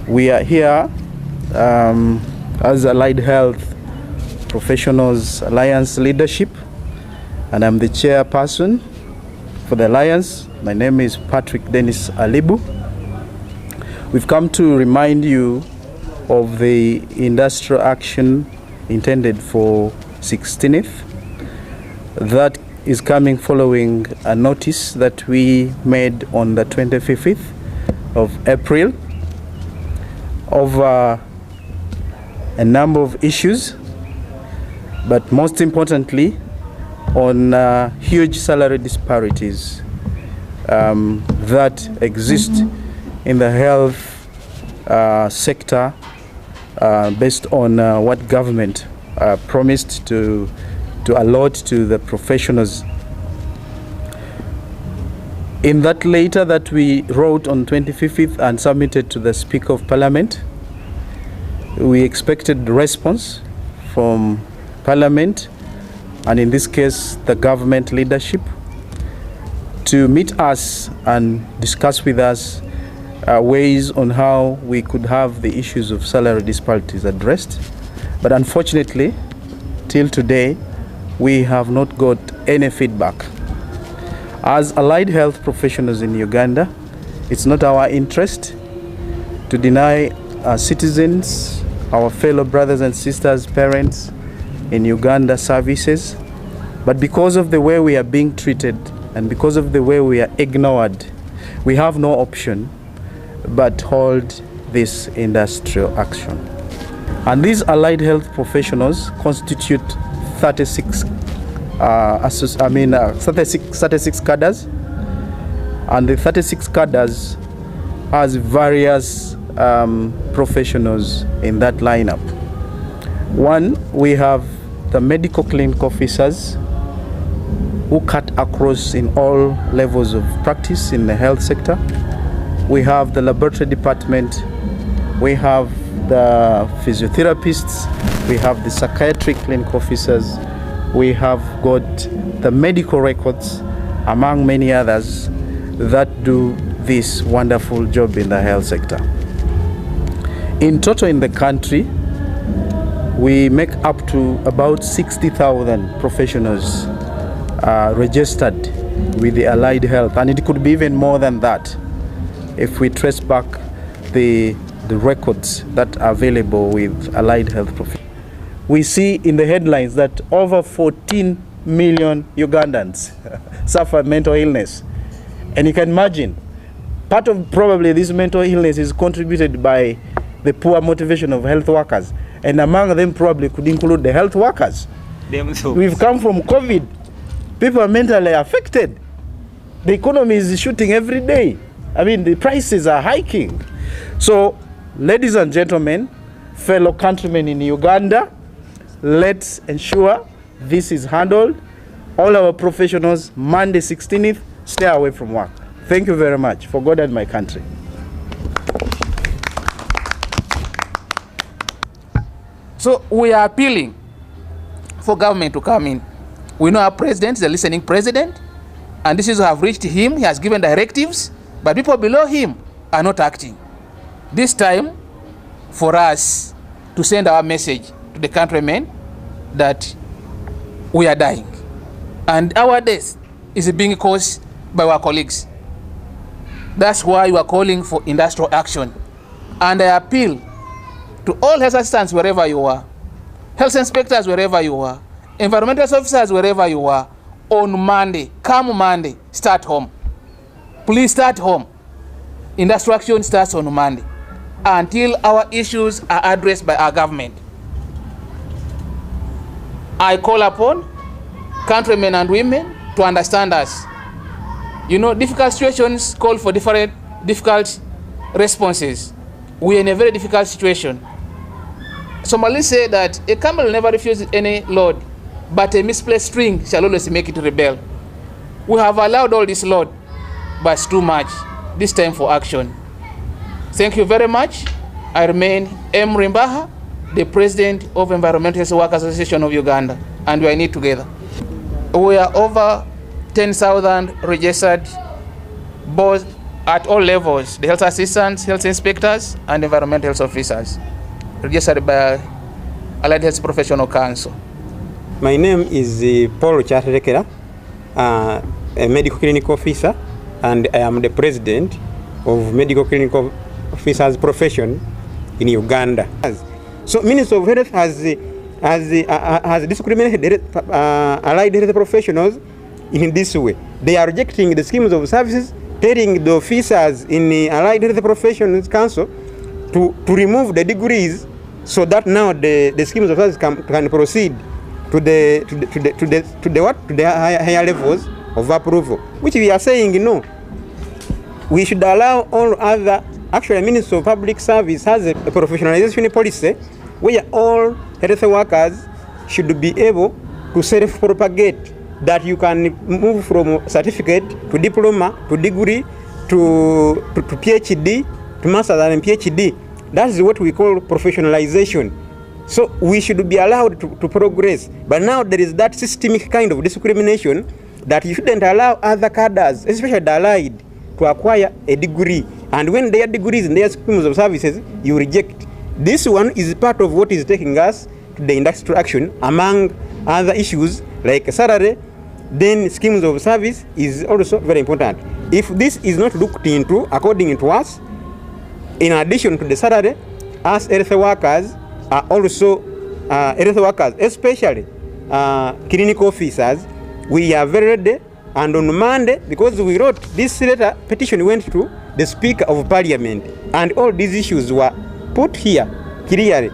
We are here as Allied Health Professionals Alliance leadership, and I'm the chairperson for the Alliance. My name is Patrick Dennis Alibu. We've come to remind you of the industrial action intended for 16th. That is coming following a notice that we made on the 25th of April over a number of issues, but most importantly on huge salary disparities that exist in the health sector based on what government promised to allot to the professionals. In that letter that we wrote on 25th and submitted to the Speaker of Parliament, we expected response from Parliament, and in this case the government leadership, to meet us and discuss with us ways on how we could have the issues of salary disparities addressed. But unfortunately, till today, we have not got any feedback. As allied health professionals in Uganda, it's not our interest to deny our citizens, our fellow brothers and sisters, parents in Uganda services, but because of the way we are being treated and because of the way we are ignored, we have no option but hold this industrial action. And these allied health professionals constitute 36 cadres, and the 36 cadres has various professionals in that lineup. One, we have the medical clinic officers who cut across in all levels of practice in the health sector. We have the laboratory department, we have the physiotherapists, we have the psychiatric clinic officers, we have got the medical records, among many others, that do this wonderful job in the health sector. In total in the country, we make up to about 60,000 professionals registered with the Allied Health, and it could be even more than that if we trace back the records that are available with Allied Health professionals. We see in the headlines that over 14 million Ugandans suffer mental illness. And you can imagine, part of probably this mental illness is contributed by the poor motivation of health workers. And among them probably could include the health workers. We've come from COVID. People are mentally affected. The economy is shooting every day. I mean, the prices are hiking. So, ladies and gentlemen, fellow countrymen in Uganda, let's ensure this is handled. All our professionals, Monday 16th, stay away from work. Thank you very much. For God and my country. So we are appealing for government to come in. We know our president is a listening president, and this is have reached him. He has given directives, but people below him are not acting. This time, for us to send our message to the countrymen that we are dying, and our death is being caused by our colleagues. That's why we are calling for industrial action. And I appeal to all health assistants wherever you are, health inspectors wherever you are, environmental officers wherever you are, on Monday, come Monday, start home. Please start home. Industrial action starts on Monday until our issues are addressed by our government. I call upon countrymen and women to understand us. You know, difficult situations call for difficult responses. We are in a very difficult situation. Somalis say that a camel never refuses any load, but a misplaced string shall always make it rebel. We have allowed all this load, but it's too much. This time for action. Thank you very much. I remain M. Rimbaha, the President of Environmental Workers Association of Uganda. and we are in it together. We are over 10,000 registered, both at all levels, the health assistants, health inspectors, and environmental health officers, registered by Allied Health Professional Council. My name is Paul Chaterekera, a medical clinical officer, and I am the president of medical clinical officers profession in Uganda. So Ministry of Health has discriminated allied health professionals in this way. They are rejecting the schemes of services, telling the officers in the Allied Health Professions Council to remove the degrees so that now the schemes of services can proceed to the higher levels of approval, which we are saying no. We should allow all other. Actually, Ministry of Public Service has a professionalization policy where all health workers should be able to self-propagate, that you can move from certificate to diploma to degree to PhD to master's and PhD. That is what we call professionalization. So we should be allowed to progress. But now there is that systemic kind of discrimination that you shouldn't allow other cadres, especially the allied, to acquire a degree. And when their degrees and their schemes of services, you reject. This one is part of what is taking us to the industrial action, among other issues like salary. Then schemes of service is also very important. If this is not looked into according to us, in addition to the salary, us health workers are also health workers, especially clinical officers. We are very ready, and on Monday, because we wrote this letter, petition went to the Speaker of Parliament, and all these issues were put here clearly.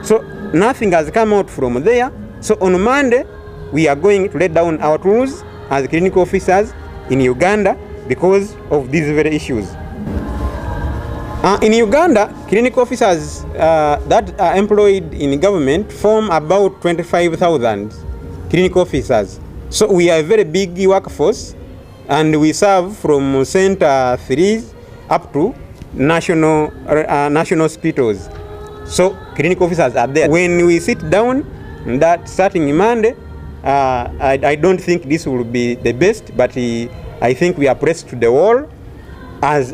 So nothing has come out from there. So on Monday, we are going to lay down our tools as clinical officers in Uganda because of these very issues. In Uganda, clinical officers that are employed in government form about 25,000 clinical officers. So we are a very big workforce, and we serve from Center 3s up to national hospitals. So clinical officers are there. When we sit down, that starting Monday, I don't think this will be the best, but I think we are pressed to the wall. As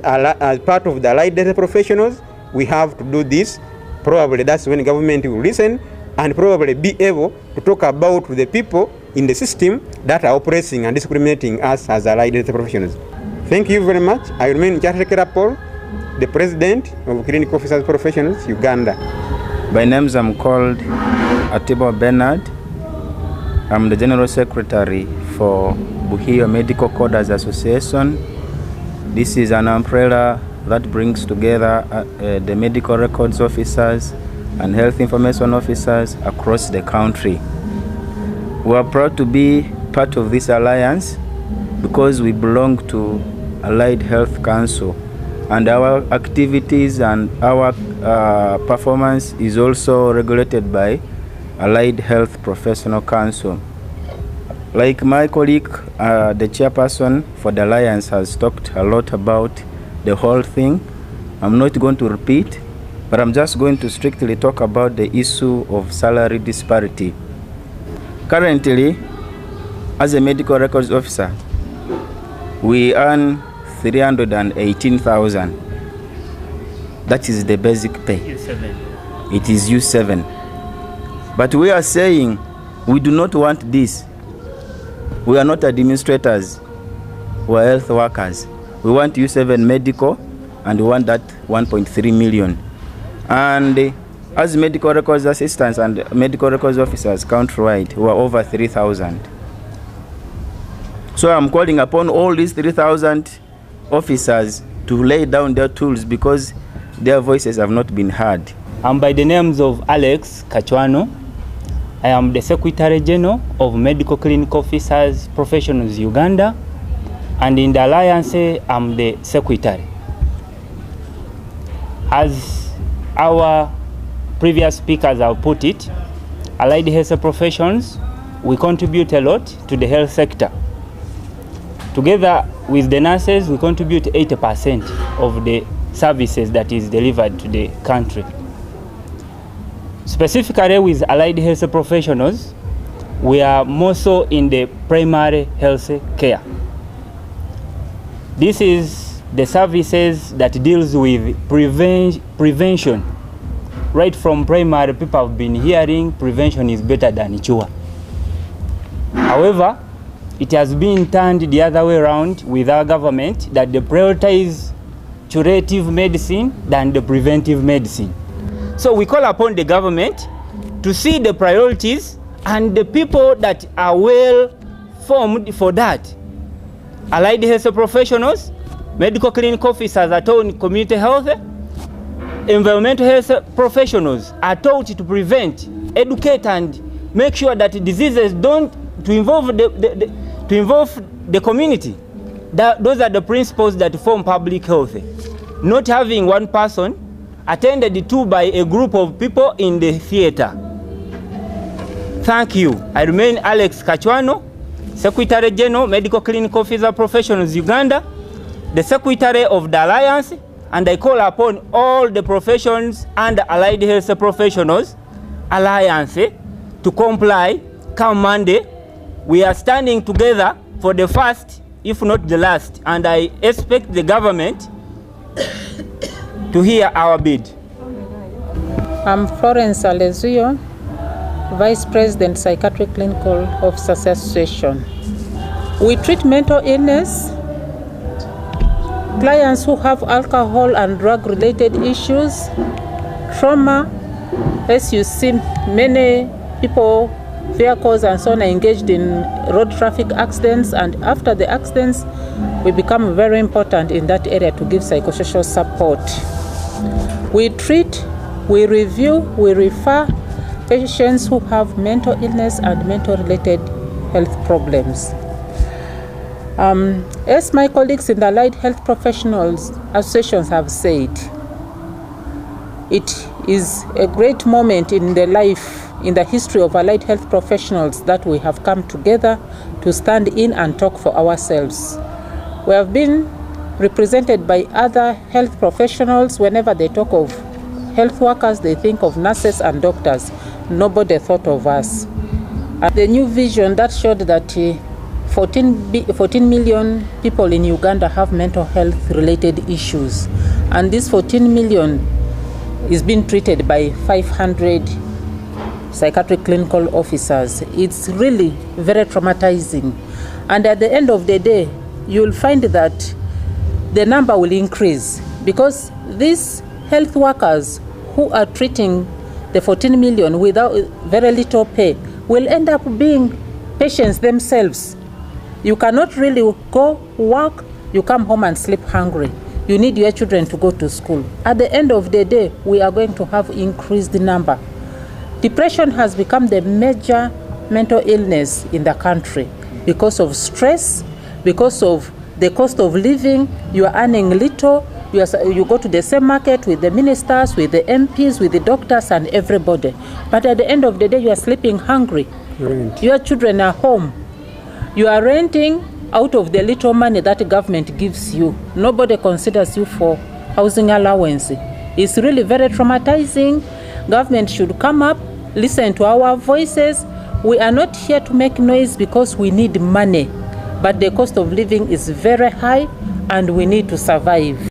part of the allied health professionals, we have to do this. Probably that's when government will listen and probably be able to talk about the people in the system that are oppressing and discriminating us as allied health professionals. Thank you very much. I remain Chaterekera Paul, the president of Clinical Officers Professionals, Uganda. By names, I'm called Atibo Bernard. I'm the General Secretary for Buhio Medical Coders Association. This is an umbrella that brings together the medical records officers and health information officers across the country. We are proud to be part of this alliance because we belong to Allied Health Council, and our activities and our performance is also regulated by Allied Health Professional Council. Like my colleague, the chairperson for the alliance, has talked a lot about the whole thing. I'm not going to repeat, but I'm just going to strictly talk about the issue of salary disparity. Currently, as a medical records officer, we earn 318,000. That is the basic pay. U7. It is U7. But we are saying we do not want this. We are not administrators. We are health workers. We want U7 medical, and we want that 1.3 million. And as medical records assistants and medical records officers countrywide, we are over 3,000. So I'm calling upon all these 3,000 officers to lay down their tools because their voices have not been heard. I'm by the names of Alex Kachwano. I am the Secretary General of Medical Clinical Officers Professionals Uganda, and in the alliance I'm the Secretary. As our previous speakers have put it, allied health professions, we contribute a lot to the health sector. Together with the nurses, we contribute 80% of the services that is delivered to the country. Specifically with allied health professionals, we are more so in the primary health care. This is the services that deals with prevention. Right from primary, people have been hearing prevention is better than cure. However, it has been turned the other way around with our government, that they prioritize curative medicine than the preventive medicine. So we call upon the government to see the priorities and the people that are well formed for that. Allied health professionals, medical clinic officers are taught in community health, environmental health professionals are taught to prevent, educate, and make sure that diseases don't involve the community. Those are the principles that form public health. Not having one person attended to by a group of people in the theater. Thank you. I remain Alex Kachwano, Secretary General, Medical Clinic Officer Professionals Uganda, the Secretary of the Alliance, and I call upon all the professions and the allied health professionals Alliance to comply. Come Monday, we are standing together for the first, if not the last, and I expect the government to hear our bid. I'm Florence Alezuyo, Vice President, Psychiatric Clinical Officers Association. We treat mental illness, clients who have alcohol and drug-related issues, trauma. As you see, many people, vehicles and so on, are engaged in road traffic accidents, and after the accidents, we become very important in that area to give psychosocial support. We treat, we review, we refer patients who have mental illness and mental-related health problems. As my colleagues in the Allied Health Professionals Associations have said, it is a great moment in the life, in the history of allied health professionals, that we have come together to stand in and talk for ourselves. We have been represented by other health professionals. Whenever they talk of health workers, they think of nurses and doctors. Nobody thought of us. And the new vision that showed that 14 million people in Uganda have mental health related issues, and this 14 million is being treated by 500 psychiatric clinical officers. It's really very traumatizing, and at the end of the day, you'll find that the number will increase, because these health workers who are treating the 14 million without very little pay will end up being patients themselves. You cannot really go work, you come home and sleep hungry. You need your children to go to school. At the end of the day, we are going to have increased number. Depression has become the major mental illness in the country because of stress, because of the cost of living. You are earning little. You go to the same market with the ministers, with the MPs, with the doctors and everybody. But at the end of the day, you are sleeping hungry. Rent. Your children are home. You are renting out of the little money that the government gives you. Nobody considers you for housing allowance. It's really very traumatizing. Government should come up, listen to our voices. We are not here to make noise because we need money, but the cost of living is very high and we need to survive.